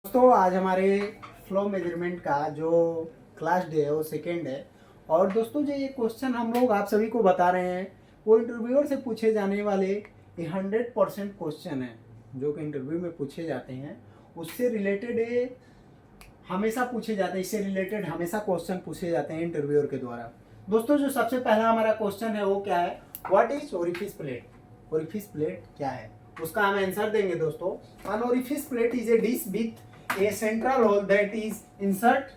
दोस्तों आज हमारे फ्लो मेजरमेंट का जो क्लास डे है वो सेकेंड है। और दोस्तों जो ये क्वेश्चन हम लोग आप सभी को बता रहे हैं वो इंटरव्यूअर से पूछे जाने वाले ये 100% क्वेश्चन है जो कि इंटरव्यू में पूछे जाते हैं। उससे रिलेटेड ये हमेशा पूछे जाते हैं, इससे रिलेटेड हमेशा क्वेश्चन पूछे जाते हैं इंटरव्यूअर के द्वारा। दोस्तों जो सबसे पहला हमारा क्वेश्चन है वो क्या है, what is orifice plate. Orifice plate क्या है उसका हम आंसर देंगे दोस्तों। An orifice plate is a dish with a central hole that is insert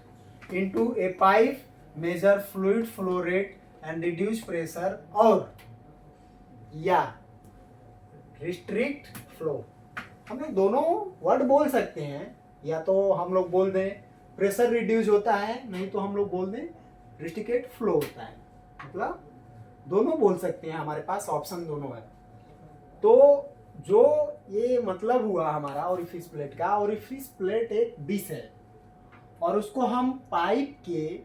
into a pipe, measure fluid flow rate and reduce pressure और या restrict flow। हम लोग दोनों वर्ड बोल सकते हैं, या तो हम लोग बोल दें प्रेशर रिड्यूस होता है, नहीं तो हम लोग बोल दें रिस्ट्रिक्टेड फ्लो होता है। मतलब दोनों बोल सकते हैं, हमारे पास ऑप्शन दोनों है। तो जो ये मतलब हुआ हमारा ओरिफिस प्लेट का, ओरिफिस प्लेट एक डिश है और उसको हम पाइप के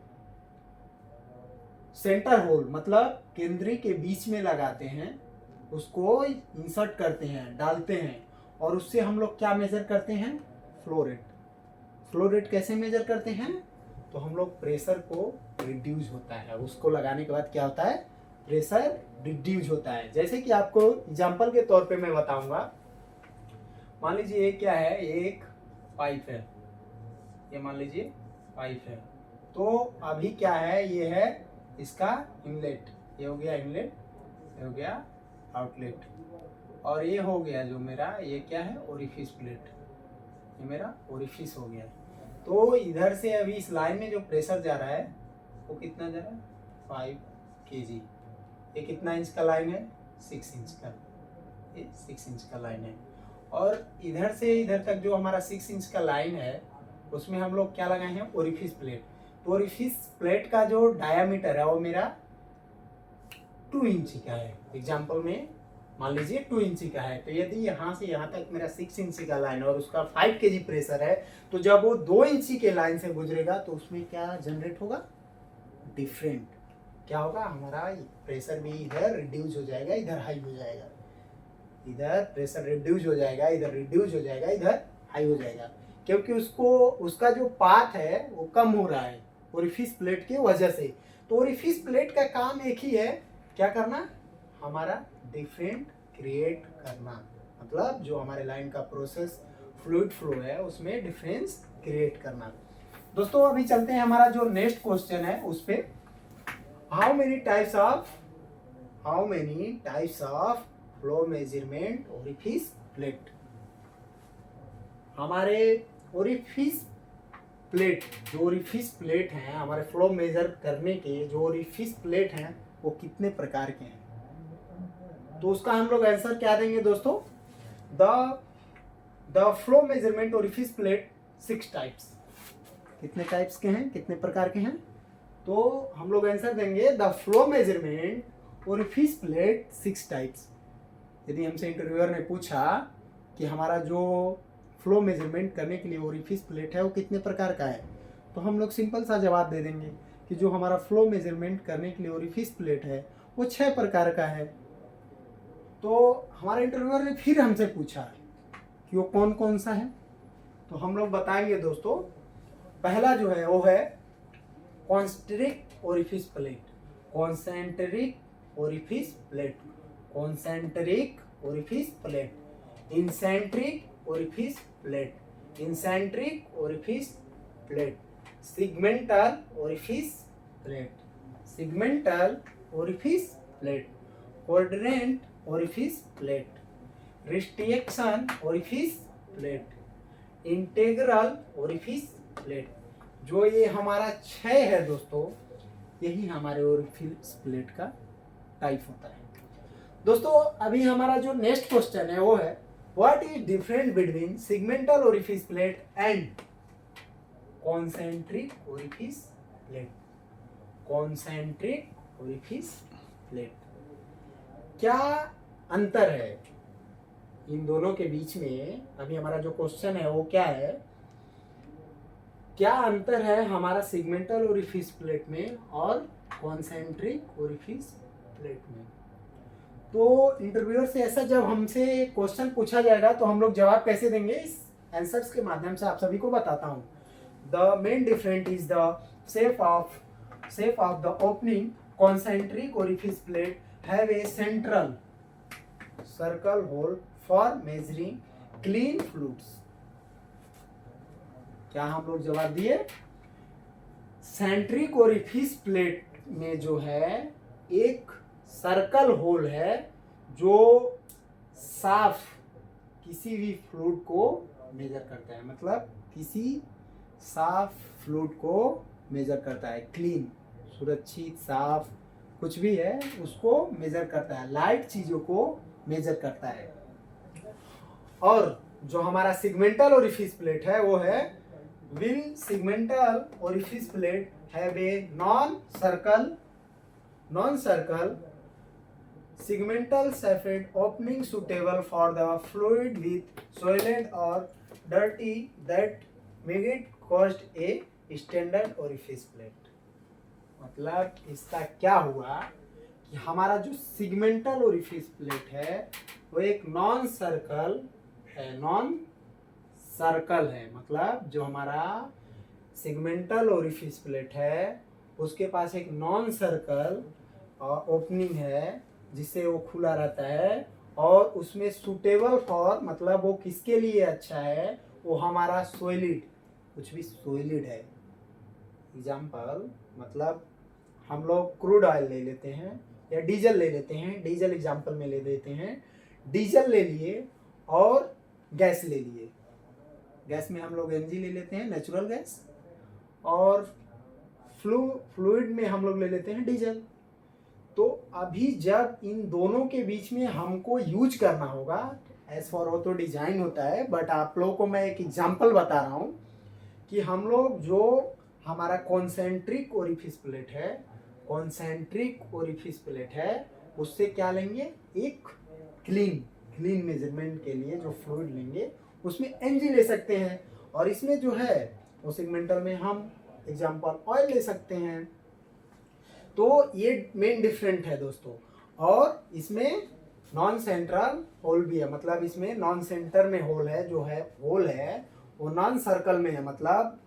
सेंटर होल मतलब केंद्री के बीच में लगाते हैं, उसको इंसर्ट करते हैं, डालते हैं और उससे हम लोग क्या मेजर करते हैं, फ्लो रेट। फ्लो रेट कैसे मेजर करते हैं, तो हम लोग प्रेशर को रिड्यूस होता है, उसको लगाने के बाद क्या होता है, प्रेशर रिड्यूस होता है। जैसे कि आपको एग्जांपल के तौर पे मैं बताऊंगा। मान लीजिए ये क्या है, ये एक पाइप है, ये मान लीजिए पाइप है। तो अभी क्या है, ये है इसका इनलेट, ये हो गया इनलेट, ये हो गया आउटलेट, और ये हो गया जो मेरा ये क्या है, ओरिफिस प्लेट, ये मेरा ओरिफिस हो गया। तो इधर से अभी इस लाइन में जो प्रेशर जा रहा है वो कितना जा रहा है, 5 kg। ये कितना इंच का लाइन है, 6 इंच का, ये 6 इंच का लाइन है। और इधर से इधर तक जो हमारा 6 इंच का लाइन है उसमें हम लोग क्या लगाए हैं, ओरिफिस प्लेट। तो ओरिफिस प्लेट का जो डायामीटर है वो मेरा 2 इंची का है। एग्जाम्पल में मान लीजिए 2 इंची का है। तो यदि यहाँ से यहाँ तक मेरा 6 इंची का लाइन है और उसका 5 kg प्रेशर है, तो जब वो 2 इंची के लाइन से गुजरेगा तो उसमें क्या जनरेट होगा, डिफरेंट। क्या होगा, हमारा प्रेशर भी इधर रिड्यूस हो जाएगा, इधर हाई हो जाएगा। इधर प्रेशर रिड्यूस हो जाएगा, इधर रिड्यूस हो जाएगा, इधर हाई हो जाएगा, क्योंकि उसका जो पाथ है वो कम हो रहा है ओरिफिस प्लेट की वजह से। तो ओरिफिस प्लेट का काम एक ही है, क्या करना, हमारा डिफरेंट क्रिएट करना। मतलब जो हमारे लाइन का प्रोसेस फ्लूइड फ्लो है उसमें डिफरेंस क्रिएट करना। दोस्तों अभी चलते हैं, हमारा जो नेक्स्ट क्वेश्चन है उस पे, how many types of flow measurement orifice plate. हमारे ओरिफिस प्लेट, जो ओरिफिस प्लेट हैं हमारे फ्लो मेजर करने के, जो ओरिफिस प्लेट हैं वो कितने प्रकार के हैं। तो उसका हम लोग आंसर क्या देंगे दोस्तों, the flow measurement orifice plate 6 types. कितने टाइप्स के हैं, कितने प्रकार के हैं, तो हम लोग आंसर देंगे the flow measurement orifice plate 6 types. यदि हमसे इंटरव्यूअर ने पूछा कि हमारा जो फ्लो मेजरमेंट करने के लिए ओरिफिस प्लेट है वो कितने प्रकार का है, तो हम लोग सिंपल सा जवाब दे देंगे कि जो हमारा फ्लो मेजरमेंट करने के लिए ओरिफिस प्लेट है वो 6 प्रकार का है। तो हमारा इंटरव्यूअर ने फिर हमसे पूछा कि वो कौन कौन सा है, तो हम लोग बताएंगे दोस्तों। पहला जो है वो है concentric orifice plate, concentric orifice plate, concentric orifice plate, eccentric orifice plate, eccentric orifice plate, segmental orifice plate, segmental orifice plate, quadrant orifice plate, restriction orifice plate, integral orifice plate. जो ये हमारा 6 है दोस्तों, यही हमारे ओरिफिस प्लेट का type होता है। दोस्तों अभी हमारा जो नेक्स्ट क्वेश्चन है वो है, what is different between segmental orifice plate and concentric orifice plate. Concentric orifice plate, क्या अंतर है इन दोनों के बीच में। अभी हमारा जो क्वेश्चन है वो क्या है, क्या अंतर है हमारा सिगमेंटल ओरिफिस प्लेट में और कॉन्सेंट्रिक ओरिफिस प्लेट में। तो इंटरव्यूअर से ऐसा जब हमसे क्वेश्चन पूछा जाएगा तो हम लोग जवाब कैसे देंगे, इस आंसर्स के माध्यम से आप सभी को बताता हूँ। The main different is the shape of the opening concentric orifice plate have a central circle hole for measuring clean fluids। क्या हम लोग जवाब दिए? सेंट्रिक ओरिफिस प्लेट में जो है एक सर्कल होल है जो साफ किसी भी फ्लूइड को मेजर करता है, मतलब किसी साफ फ्लूइड को मेजर करता है, क्लीन, सुरक्षित, साफ कुछ भी है उसको मेजर करता है, लाइट चीजों को मेजर करता है। और जो हमारा सिगमेंटल ओरिफिस प्लेट है वो है will segmental orifice plate have a non circle segmental shaped opening suitable for the fluid with सोइलेंट और dirty that make it cost a standard orifice plate. मतलब इसका क्या हुआ कि हमारा जो सिगमेंटल ओरिफिस प्लेट है वो एक नॉन सर्कल है, मतलब जो हमारा सिगमेंटल ओरिफिस प्लेट है उसके पास एक नॉन सर्कल ओपनिंग है जिससे वो खुला रहता है और उसमें सुटेबल फॉर, मतलब वो किसके लिए अच्छा है, वो हमारा सॉलिड, कुछ भी सॉलिड है। एग्जाम्पल, मतलब हम लोग क्रूड ऑयल ले लेते हैं या डीजल ले लेते हैं, डीजल एग्जाम्पल में ले लेते हैं, डीजल ले लिए और गैस ले लिए। गैस में हम लोग एनजी ले लेते हैं, नेचुरल गैस, और फ्लूइड में हम लोग ले लेते हैं डीजल। तो अभी जब इन दोनों के बीच में हमको यूज करना होगा, एज फॉर वो तो डिजाइन होता है, बट आप लोगों को मैं एक एग्जाम्पल बता रहा हूँ कि हम लोग जो हमारा कॉन्सेंट्रिक ओरिफिस प्लेट है, कॉन्सेंट्रिक ओरिफिस प्लेट है, उससे क्या लेंगे, एक क्लीन मेजरमेंट के लिए जो फ्लूइड लेंगे उसमें एनजी ले सकते हैं, और इसमें जो है वो सेगमेंटल में हम एग्जाम्पल ऑयल ले सकते हैं। तो ये मेन डिफरेंट है दोस्तों। और इसमें नॉन सेंट्रल होल भी है, मतलब इसमें नॉन सेंटर में होल है, जो है होल है वो नॉन सर्कल में है, मतलब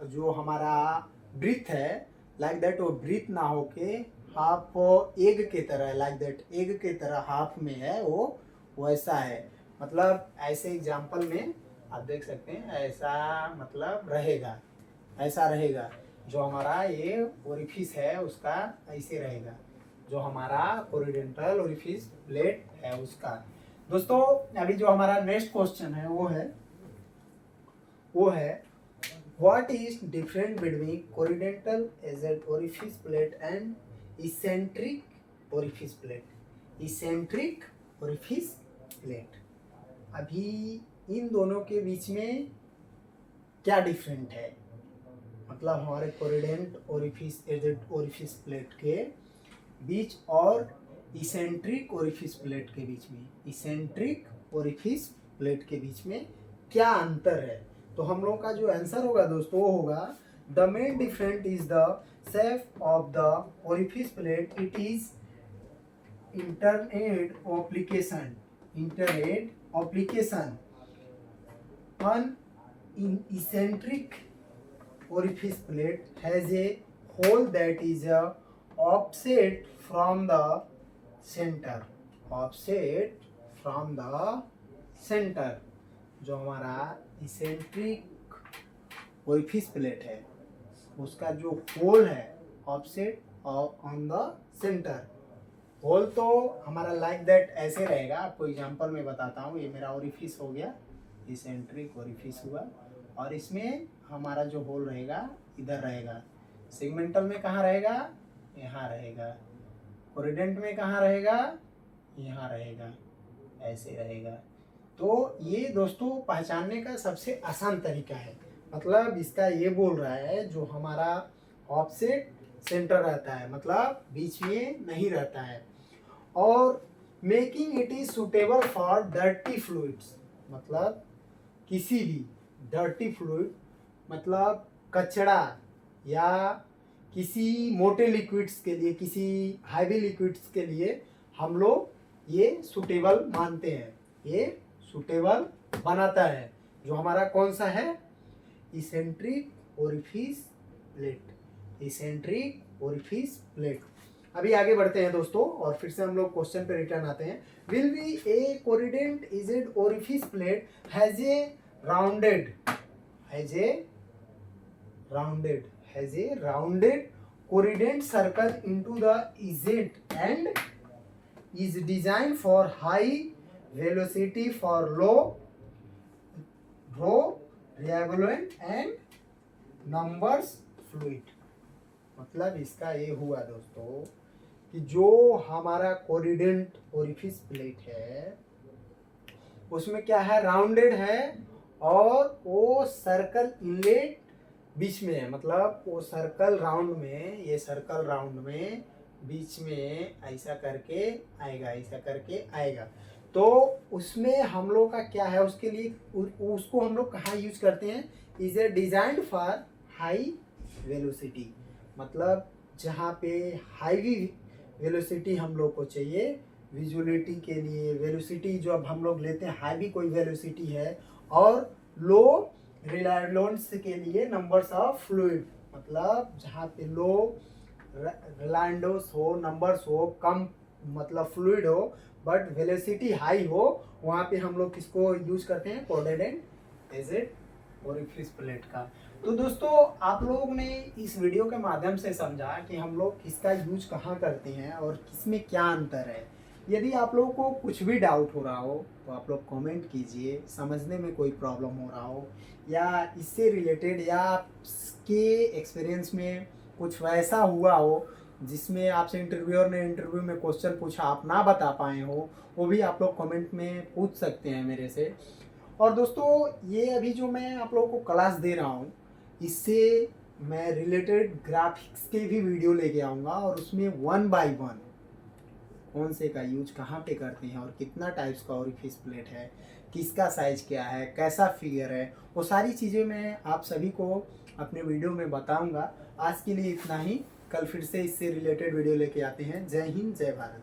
जो हमारा ब्रीथ है लाइक दैट, वो ब्रीथ ना होके हाफ एग के तरह, लाइक दैट एग के तरह हाफ में है, वो वैसा है। मतलब ऐसे एग्जाम्पल में आप देख सकते हैं, ऐसा मतलब रहेगा, ऐसा रहेगा। जो हमारा ये ओरिफिस है उसका ऐसे रहेगा, जो हमारा कोरिडेंटल ओरिफिस प्लेट है उसका। दोस्तों अभी जो हमारा नेक्स्ट क्वेश्चन है वो है what is different between quadrantal orifice plate and eccentric orifice plate. Eccentric orifice plate, अभी इन दोनों के बीच में क्या डिफरेंट है, मतलब हमारे कोरिडेंट ओरिफिस प्लेट के बीच और इसेंट्रिक ओरिफिस प्लेट के बीच में, इसेंट्रिक ओरिफिस प्लेट के बीच में क्या अंतर है। तो हम लोग का जो आंसर होगा दोस्तों वो होगा the main different is the shape of the orifice plate, it is intended application an eccentric orifice plate has a hole that is offset from the center, जो हमारा इसेंट्रिक ओरिफिस प्लेट है उसका जो hole है offset on the centre. Hole तो हमारा like that ऐसे रहेगा, आपको एग्जांपल में बताता हूँ। ये मेरा ओरिफिस हो गया, इसेंट्रिक ओरिफिस हुआ, और इसमें हमारा जो होल रहेगा इधर रहेगा। सेगमेंटल में कहाँ रहेगा, यहाँ रहेगा। कोरिडेंट में कहाँ रहेगा, यहाँ रहेगा, ऐसे रहेगा। तो ये दोस्तों पहचानने का सबसे आसान तरीका है, मतलब इसका ये बोल रहा है जो हमारा ऑफसेट सेंटर रहता है, मतलब बीच में नहीं रहता है, और making it is suitable for dirty fluids, मतलब किसी भी डर्टी फ्लूइड, मतलब कचरा या किसी मोटे लिक्विड्स के लिए, किसी हैवी लिक्विड्स के लिए हम लोग ये सुटेबल मानते हैं, ये सुटेबल बनाता है। जो हमारा कौन सा है, eccentric orifice plate, eccentric orifice plate. अभी आगे बढ़ते हैं दोस्तों और फिर से हम लोग क्वेश्चन पे रिटर्न आते हैं। Will be a quadrant edged orifice plate has a rounded quadrant circle into the इजेड and is designed for high velocity for low reagent and numbers fluid। मतलब इसका ये हुआ दोस्तों कि जो हमारा कोरिडेंट ओरिफिस प्लेट है उसमें क्या है, राउंडेड है और वो सर्कल इनलेट बीच में है। मतलब वो सर्कल राउंड में, ये सर्कल राउंड में बीच में ऐसा करके आएगा, ऐसा करके आएगा। तो उसमें हम लोग का क्या है, उसके लिए उसको हम लोग कहाँ यूज करते हैं, is a designed for high velocity. मतलब जहाँ पे हाई वेलोसिटी हम लोग को चाहिए विजुअलिटी के लिए, वेलोसिटी जो अब हम लोग लेते हैं हाई भी कोई वेलोसिटी है, और लो रिलायंस के लिए नंबर्स ऑफ फ्लूइड। मतलब जहाँ पे लो रिलायंस हो, नंबर्स हो कम, मतलब फ्लूइड हो बट वेलोसिटी हाई हो, वहाँ पे हम लोग किसको यूज करते हैं, कोरिडेंट इजेड ओरिफिस प्लेट का। तो दोस्तों आप लोग ने इस वीडियो के माध्यम से समझा कि हम लोग किसका यूज कहाँ करते हैं और किसमें क्या अंतर है। यदि आप लोगों को कुछ भी डाउट हो रहा हो तो आप लोग कमेंट कीजिए, समझने में कोई प्रॉब्लम हो रहा हो या इससे रिलेटेड या आपके एक्सपीरियंस में कुछ वैसा हुआ हो जिसमें आपसे इंटरव्यूअर ने इंटरव्यू में क्वेश्चन पूछा आप ना बता पाए हो, वो भी आप लोग कमेंट में पूछ सकते हैं मेरे से। और दोस्तों ये अभी जो मैं आप लोगों को क्लास दे रहा हूँ इससे मैं रिलेटेड ग्राफिक्स के भी वीडियो लेके आऊँगा और उसमें 1 बाय 1 कौन से का यूज कहाँ पे करते हैं और कितना टाइप्स का ओरिफिस प्लेट है, किसका साइज क्या है, कैसा फिगर है, वो सारी चीज़ें मैं आप सभी को अपने वीडियो में बताऊंगा। आज के लिए इतना ही, कल फिर से इससे रिलेटेड वीडियो लेके आते हैं। जय हिंद, जय भारत।